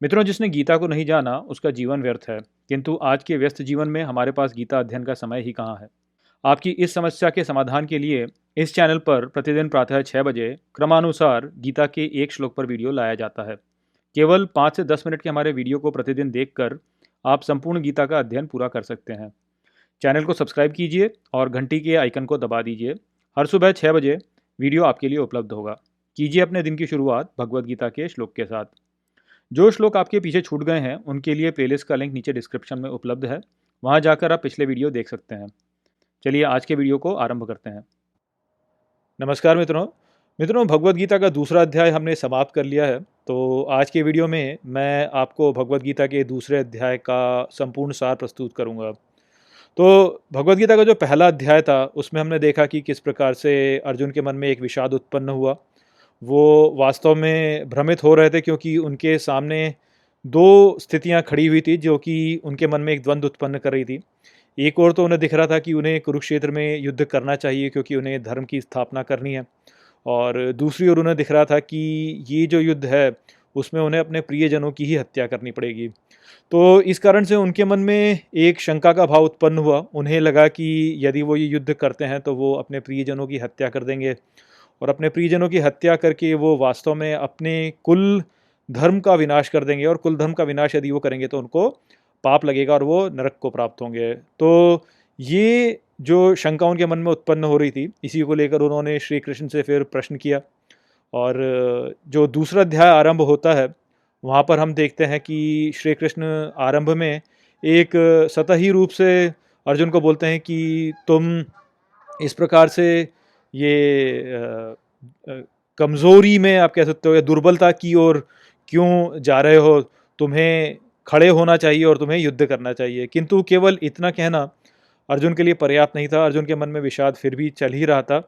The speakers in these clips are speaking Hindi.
मित्रों, जिसने गीता को नहीं जाना उसका जीवन व्यर्थ है। किंतु आज के व्यस्त जीवन में हमारे पास गीता अध्ययन का समय ही कहाँ है। आपकी इस समस्या के समाधान के लिए इस चैनल पर प्रतिदिन प्रातः 6 बजे क्रमानुसार गीता के एक श्लोक पर वीडियो लाया जाता है। केवल 5 से 10 मिनट के हमारे वीडियो को प्रतिदिन देखकर आप संपूर्ण गीता का अध्ययन पूरा कर सकते हैं। चैनल को सब्सक्राइब कीजिए और घंटी के आइकन को दबा दीजिए। हर सुबह 6 बजे वीडियो आपके लिए उपलब्ध होगा। कीजिए अपने दिन की शुरुआत भगवत गीता के श्लोक के साथ। जो श्लोक आपके पीछे छूट गए हैं उनके लिए प्लेलिस्ट का लिंक नीचे डिस्क्रिप्शन में उपलब्ध है। वहां जाकर आप पिछले वीडियो देख सकते हैं। चलिए आज के वीडियो को आरंभ करते हैं। नमस्कार मित्रों। भगवत गीता का दूसरा अध्याय हमने समाप्त कर लिया है। तो आज के वीडियो में मैं आपको भगवत गीता के दूसरे अध्याय का संपूर्ण सार प्रस्तुत करूंगा। तो भगवत गीता का जो पहला अध्याय था उसमें हमने देखा कि किस प्रकार से अर्जुन के मन में एक विषाद उत्पन्न हुआ। वो वास्तव में भ्रमित हो रहे थे क्योंकि उनके सामने दो स्थितियां खड़ी हुई थी जो कि उनके मन में एक द्वंद्व उत्पन्न कर रही थी। एक ओर तो उन्हें दिख रहा था कि उन्हें कुरुक्षेत्र में युद्ध करना चाहिए क्योंकि उन्हें धर्म की स्थापना करनी है, और दूसरी ओर उन्हें दिख रहा था कि ये जो युद्ध है उसमें उन्हें अपने प्रियजनों की ही हत्या करनी पड़ेगी। तो इस कारण से उनके मन में एक शंका का भाव उत्पन्न हुआ। उन्हें लगा कि यदि वो ये युद्ध करते हैं तो वो अपने प्रियजनों की हत्या कर देंगे, और अपने प्रियजनों की हत्या करके वो वास्तव में अपने कुल धर्म का विनाश कर देंगे, और कुल धर्म का विनाश यदि वो करेंगे तो उनको पाप लगेगा और वो नरक को प्राप्त होंगे। तो ये जो शंका उनके मन में उत्पन्न हो रही थी, इसी को लेकर उन्होंने श्री कृष्ण से फिर प्रश्न किया। और जो दूसरा अध्याय आरंभ होता है वहाँ पर हम देखते हैं कि श्री कृष्ण आरंभ में एक सतही रूप से अर्जुन को बोलते हैं कि तुम इस प्रकार से ये कमज़ोरी में आप कह सकते हो या दुर्बलता की ओर क्यों जा रहे हो। तुम्हें खड़े होना चाहिए और तुम्हें युद्ध करना चाहिए। किंतु केवल इतना कहना अर्जुन के लिए पर्याप्त नहीं था। अर्जुन के मन में विषाद फिर भी चल ही रहा था।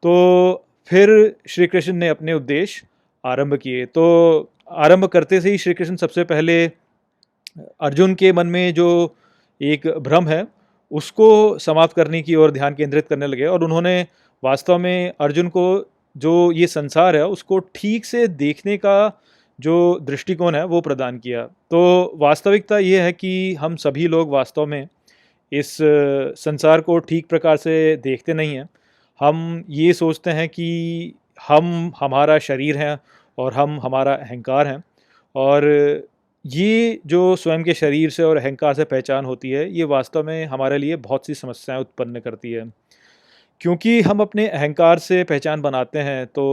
तो फिर श्री कृष्ण ने अपने उपदेश आरंभ किए। तो आरंभ करते से ही श्री कृष्ण सबसे पहले अर्जुन के मन में जो एक भ्रम है उसको समाप्त करने की ओर ध्यान केंद्रित करने लगे, और उन्होंने वास्तव में अर्जुन को जो ये संसार है उसको ठीक से देखने का जो दृष्टिकोण है वो प्रदान किया। तो वास्तविकता ये है कि हम सभी लोग वास्तव में इस संसार को ठीक प्रकार से देखते नहीं हैं। हम ये सोचते हैं कि हम हमारा शरीर है और हम हमारा अहंकार हैं, और ये जो स्वयं के शरीर से और अहंकार से पहचान होती है ये वास्तव में हमारे लिए बहुत सी समस्याएं उत्पन्न करती है। क्योंकि हम अपने अहंकार से पहचान बनाते हैं तो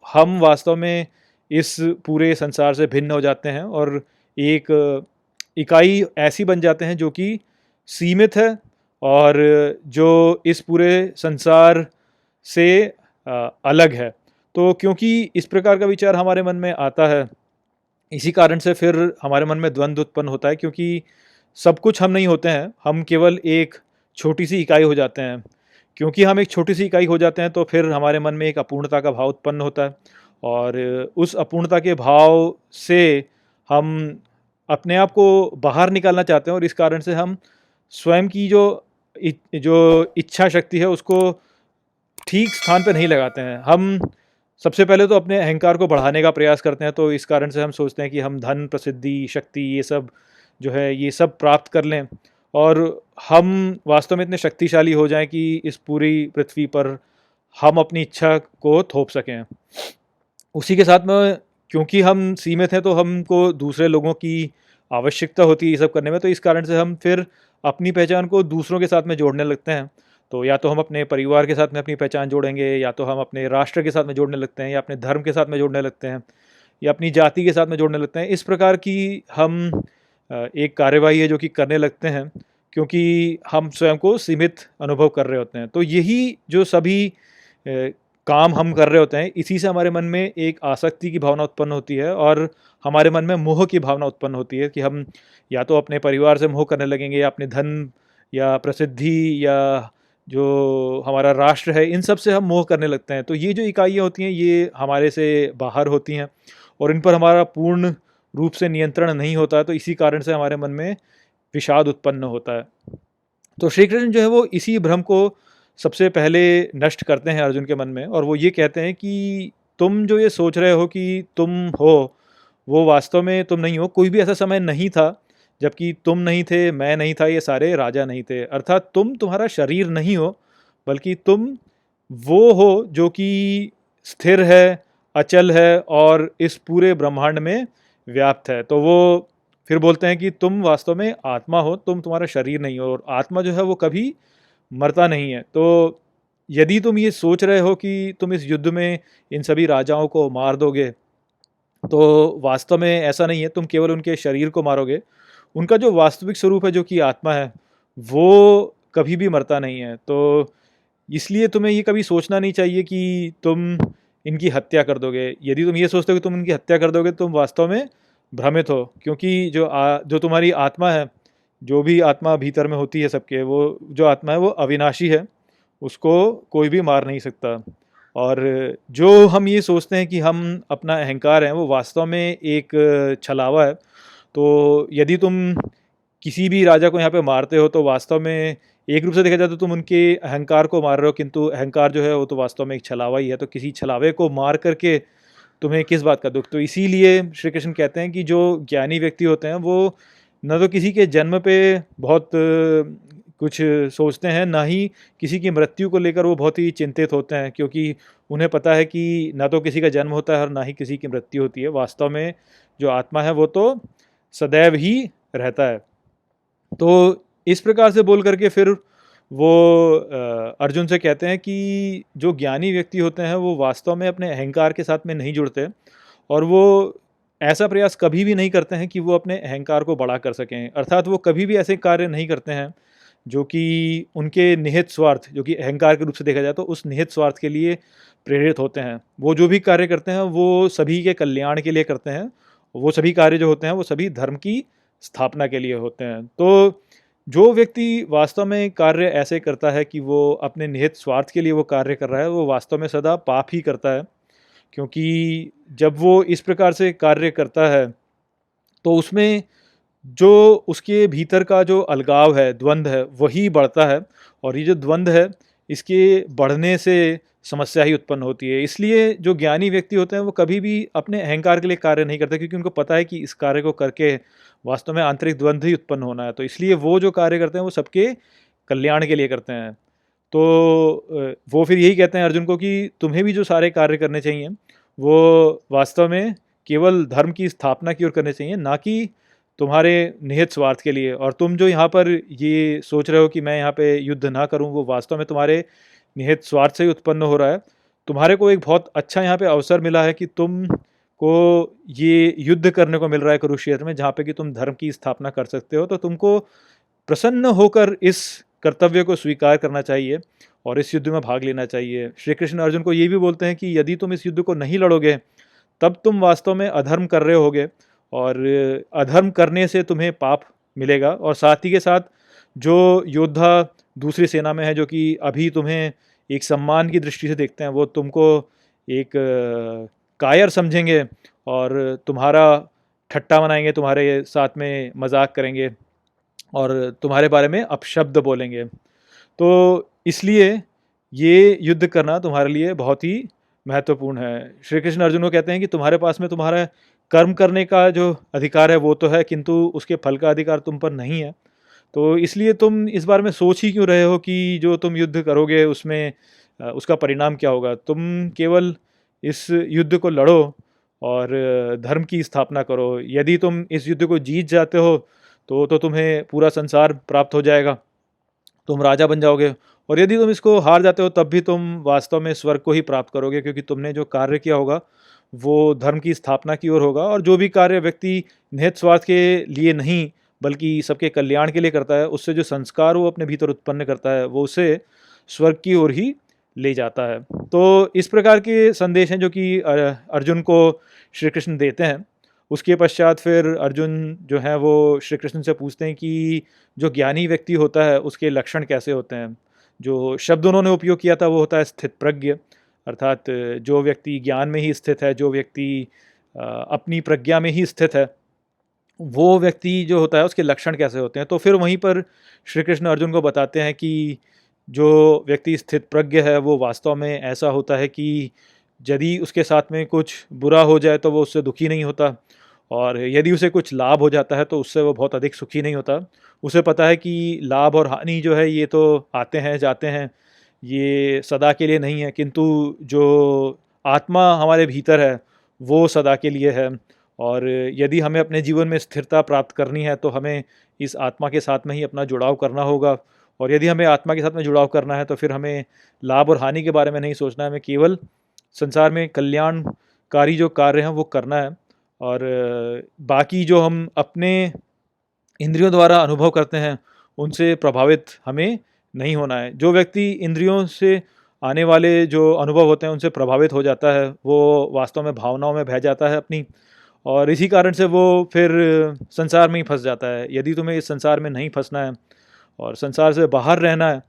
हम वास्तव में इस पूरे संसार से भिन्न हो जाते हैं और एक इकाई ऐसी बन जाते हैं जो कि सीमित है, और जो इस पूरे संसार से अलग है। तो क्योंकि इस प्रकार का विचार हमारे मन में आता है, इसी कारण से फिर हमारे मन में द्वंद्व उत्पन्न होता है, क्योंकि सब कुछ हम नहीं होते हैं, हम केवल एक छोटी सी इकाई हो जाते हैं। क्योंकि हम एक छोटी सी इकाई हो जाते हैं तो फिर हमारे मन में एक अपूर्णता का भाव उत्पन्न होता है, और उस अपूर्णता के भाव से हम अपने आप को बाहर निकालना चाहते हैं, और इस कारण से हम स्वयं की जो इच्छा शक्ति है उसको ठीक स्थान पर नहीं लगाते हैं। हम सबसे पहले तो अपने अहंकार को बढ़ाने का प्रयास करते हैं। तो इस कारण से हम सोचते हैं कि हम धन, प्रसिद्धि, शक्ति ये सब जो है ये सब प्राप्त कर लें, और हम वास्तव में इतने शक्तिशाली हो जाएं कि इस पूरी पृथ्वी पर हम अपनी इच्छा को थोप सकें। उसी के साथ में क्योंकि हम सीमित हैं तो हमको दूसरे लोगों की आवश्यकता होती है ये सब करने में। तो इस कारण से हम फिर अपनी पहचान को दूसरों के साथ में जोड़ने लगते हैं। तो या तो हम अपने परिवार के साथ में अपनी पहचान जोड़ेंगे, या तो हम अपने राष्ट्र के साथ में जोड़ने लगते हैं, या अपने धर्म के साथ में जोड़ने लगते हैं, या अपनी जाति के साथ में जोड़ने लगते हैं। इस प्रकार की हम एक कार्यवाही है जो कि करने लगते हैं क्योंकि हम स्वयं को सीमित अनुभव कर रहे होते हैं। तो यही जो सभी काम हम कर रहे होते हैं, इसी से हमारे मन में एक आसक्ति की भावना उत्पन्न होती है, और हमारे मन में मोह की भावना उत्पन्न होती है कि हम या तो अपने परिवार से मोह करने लगेंगे, या अपने धन या प्रसिद्धि या जो हमारा राष्ट्र है इन सब से हम मोह करने लगते हैं। तो ये जो इकाइयाँ होती हैं ये हमारे से बाहर होती हैं, और इन पर हमारा पूर्ण रूप से नियंत्रण नहीं होता है। तो इसी कारण से हमारे मन में विषाद उत्पन्न होता है। तो श्री कृष्ण जो है वो इसी भ्रम को सबसे पहले नष्ट करते हैं अर्जुन के मन में, और वो ये कहते हैं कि तुम जो ये सोच रहे हो कि तुम हो वो वास्तव में तुम नहीं हो। कोई भी ऐसा समय नहीं था जबकि तुम नहीं थे, मैं नहीं था, ये सारे राजा नहीं थे। अर्थात तुम तुम्हारा शरीर नहीं हो, बल्कि तुम वो हो जो कि स्थिर है, अचल है और इस पूरे ब्रह्मांड में व्याप्त है। तो वो फिर बोलते हैं कि तुम वास्तव में आत्मा हो, तुम तुम्हारा शरीर नहीं हो, और आत्मा जो है वो कभी मरता नहीं है। तो यदि तुम ये सोच रहे हो कि तुम इस युद्ध में इन सभी राजाओं को मार दोगे, तो वास्तव में ऐसा नहीं है। तुम केवल उनके शरीर को मारोगे। उनका जो वास्तविक स्वरूप है, जो कि आत्मा है, वो कभी भी मरता नहीं है। तो इसलिए तुम्हें ये कभी सोचना नहीं चाहिए कि तुम इनकी हत्या कर दोगे। यदि तुम ये सोचते हो कि तुम इनकी हत्या कर दोगे, तो तुम वास्तव में भ्रमित हो, क्योंकि जो तुम्हारी आत्मा है, जो भी आत्मा भीतर में होती है सबके, वो जो आत्मा है वो अविनाशी है, उसको कोई भी मार नहीं सकता। और जो हम ये सोचते हैं कि हम अपना अहंकार है, वो वास्तव में एक छलावा है। तो यदि तुम किसी भी राजा को यहाँ पे मारते हो, तो वास्तव में एक रूप से देखा जाए तो तुम उनके अहंकार को मार रहे हो, किंतु अहंकार जो है वो तो वास्तव में एक छलावा ही है। तो किसी छलावे को मार करके तुम्हें किस बात का दुख? तो इसीलिए श्री कृष्ण कहते हैं कि जो ज्ञानी व्यक्ति होते हैं, वो न तो किसी के जन्म पे बहुत कुछ सोचते हैं, ना ही किसी की मृत्यु को लेकर वो बहुत ही चिंतित होते हैं, क्योंकि उन्हें पता है कि ना तो किसी का जन्म होता है और ना ही किसी की मृत्यु होती है। वास्तव में जो आत्मा है वो तो सदैव ही रहता है। तो इस प्रकार से बोल करके फिर वो अर्जुन से कहते हैं कि जो ज्ञानी व्यक्ति होते हैं, वो वास्तव में अपने अहंकार के साथ में नहीं जुड़ते, और वो ऐसा प्रयास कभी भी नहीं करते हैं कि वो अपने अहंकार को बड़ा कर सकें। अर्थात वो कभी भी ऐसे कार्य नहीं करते हैं जो कि उनके निहित स्वार्थ, जो कि अहंकार के रूप से देखा जाए तो उस निहित स्वार्थ के लिए प्रेरित होते हैं। वो जो भी कार्य करते हैं वो सभी के कल्याण के लिए करते हैं। वो सभी कार्य जो होते हैं वो सभी धर्म की स्थापना के लिए होते हैं। तो जो व्यक्ति वास्तव में कार्य ऐसे करता है कि वो अपने निहित स्वार्थ के लिए वो कार्य कर रहा है, वो वास्तव में सदा पाप ही करता है। क्योंकि जब वो इस प्रकार से कार्य करता है, तो उसमें जो उसके भीतर का जो अलगाव है, द्वंद्व है, वही बढ़ता है। और ये जो द्वंद्व है, इसके बढ़ने से समस्या ही उत्पन्न होती है। इसलिए जो ज्ञानी व्यक्ति होते हैं वो कभी भी अपने अहंकार के लिए कार्य नहीं करते, क्योंकि उनको पता है कि इस कार्य को करके वास्तव में आंतरिक द्वंद्व ही उत्पन्न होना है। तो इसलिए वो जो कार्य करते हैं वो सबके कल्याण के लिए करते हैं। तो वो फिर यही कहते हैं अर्जुन को कि तुम्हें भी जो सारे कार्य करने चाहिए, वो वास्तव में केवल धर्म की स्थापना की ओर करने चाहिए, ना कि तुम्हारे निहित स्वार्थ के लिए। और तुम जो यहाँ पर ये सोच रहे हो कि मैं यहाँ पे युद्ध ना करूँ, वो वास्तव में तुम्हारे निहित स्वार्थ से ही उत्पन्न हो रहा है। तुम्हारे को एक बहुत अच्छा यहाँ पे अवसर मिला है कि तुम को ये युद्ध करने को मिल रहा है कुरुक्षेत्र में, जहाँ पे कि तुम धर्म की स्थापना कर सकते हो। तो तुमको प्रसन्न होकर इस कर्तव्य को स्वीकार करना चाहिए और इस युद्ध में भाग लेना चाहिए। श्री कृष्ण अर्जुन को ये भी बोलते हैं कि यदि तुम इस युद्ध को नहीं लड़ोगे, तब तुम वास्तव में अधर्म कर रहे होगे, और अधर्म करने से तुम्हें पाप मिलेगा। और साथ ही के साथ जो योद्धा दूसरी सेना में है, जो कि अभी तुम्हें एक सम्मान की दृष्टि से देखते हैं, वो तुमको एक कायर समझेंगे और तुम्हारा ठट्टा मनाएंगे, तुम्हारे साथ में मजाक करेंगे और तुम्हारे बारे में अपशब्द बोलेंगे। तो इसलिए ये युद्ध करना तुम्हारे लिए बहुत ही महत्वपूर्ण है। श्री कृष्ण अर्जुन को कहते हैं कि तुम्हारे पास में तुम्हारा कर्म करने का जो अधिकार है वो तो है, किंतु उसके फल का अधिकार तुम पर नहीं है। तो इसलिए तुम इस बारे में सोच ही क्यों रहे हो कि जो तुम युद्ध करोगे उसमें उसका परिणाम क्या होगा? तुम केवल इस युद्ध को लड़ो और धर्म की स्थापना करो। यदि तुम इस युद्ध को जीत जाते हो, तो तुम्हें पूरा संसार प्राप्त हो जाएगा, तुम राजा बन जाओगे। और यदि तुम इसको हार जाते हो, तब भी तुम वास्तव में स्वर्ग को ही प्राप्त करोगे, क्योंकि तुमने जो कार्य किया होगा वो धर्म की स्थापना की ओर होगा। और जो भी कार्य व्यक्ति निहित स्वार्थ के लिए नहीं, बल्कि सबके कल्याण के लिए करता है, उससे जो संस्कार वो अपने भीतर उत्पन्न करता है, वो उसे स्वर्ग की ओर ही ले जाता है। तो इस प्रकार के संदेश हैं जो कि अर्जुन को श्री कृष्ण देते हैं। उसके पश्चात फिर अर्जुन जो है वो श्री कृष्ण से पूछते हैं कि जो ज्ञानी व्यक्ति होता है उसके लक्षण कैसे होते हैं। जो शब्द उन्होंने उपयोग किया था वो होता है स्थित प्रज्ञ, अर्थात जो व्यक्ति ज्ञान में ही स्थित है, जो व्यक्ति अपनी प्रज्ञा में ही स्थित है, वो व्यक्ति जो होता है उसके लक्षण कैसे होते हैं। तो फिर वहीं पर श्री कृष्ण अर्जुन को बताते हैं कि जो व्यक्ति स्थित प्रज्ञ है वो वास्तव में ऐसा होता है कि यदि उसके साथ में कुछ बुरा हो जाए तो वो उससे दुखी नहीं होता, और यदि उसे कुछ लाभ हो जाता है तो उससे वो बहुत अधिक सुखी नहीं होता। उसे पता है कि लाभ और हानि जो है ये तो आते हैं जाते हैं, ये सदा के लिए नहीं है, किंतु जो आत्मा हमारे भीतर है वो सदा के लिए है। और यदि हमें अपने जीवन में स्थिरता प्राप्त करनी है तो हमें इस आत्मा के साथ में ही अपना जुड़ाव करना होगा। और यदि हमें आत्मा के साथ में जुड़ाव करना है तो फिर हमें लाभ और हानि के बारे में नहीं सोचना है, हमें केवल संसार में कल्याणकारी जो कार्य हैं वो करना है। और बाकी जो हम अपने इंद्रियों द्वारा अनुभव करते हैं उनसे प्रभावित हमें नहीं होना है। जो व्यक्ति इंद्रियों से आने वाले जो अनुभव होते हैं उनसे प्रभावित हो जाता है वो वास्तव में भावनाओं में बह जाता है अपनी, और इसी कारण से वो फिर संसार में ही फंस जाता है। यदि तुम्हें इस संसार में नहीं फंसना है और संसार से बाहर रहना है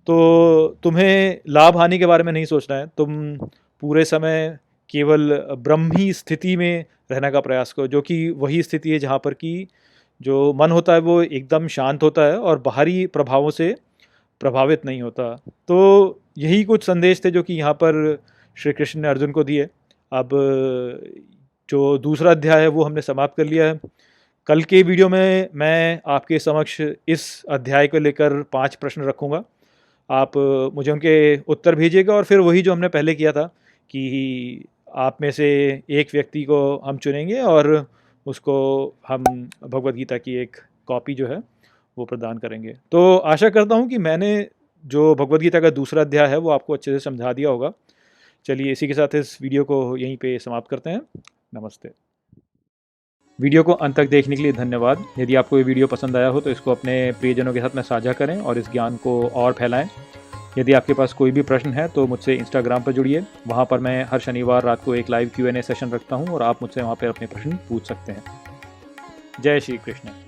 तो तुम्हें लाभ हानि के बारे में नहीं सोचना है। तुम पूरे समय केवल ब्रह्मी स्थिति में रहने का प्रयास करो, जो कि वही स्थिति है जहाँ पर कि जो मन होता है वो एकदम शांत होता है और बाहरी प्रभावों से प्रभावित नहीं होता। तो यही कुछ संदेश थे जो कि यहाँ पर श्री कृष्ण ने अर्जुन को दिए। अब जो दूसरा अध्याय है वो हमने समाप्त कर लिया है। कल के वीडियो में मैं आपके समक्ष इस अध्याय को लेकर 5 प्रश्न रखूँगा। आप मुझे उनके उत्तर भेजिएगा और फिर वही जो हमने पहले किया था कि आप में से एक व्यक्ति को हम चुनेंगे और उसको हम भगवद गीता की एक कॉपी जो है वो प्रदान करेंगे। तो आशा करता हूँ कि मैंने जो भगवद गीता का दूसरा अध्याय है वो आपको अच्छे से समझा दिया होगा। चलिए इसी के साथ इस वीडियो को यहीं पे समाप्त करते हैं। नमस्ते। वीडियो को अंत तक देखने के लिए धन्यवाद। यदि आपको ये वीडियो पसंद आया हो तो इसको अपने प्रियजनों के साथ में साझा करें और इस ज्ञान को और फैलाएं। यदि आपके पास कोई भी प्रश्न है तो मुझसे इंस्टाग्राम पर जुड़िए। वहाँ पर मैं हर शनिवार रात को एक लाइव Q&A सेशन रखता हूँ और आप मुझसे वहाँ पर अपने प्रश्न पूछ सकते हैं। जय श्री कृष्ण।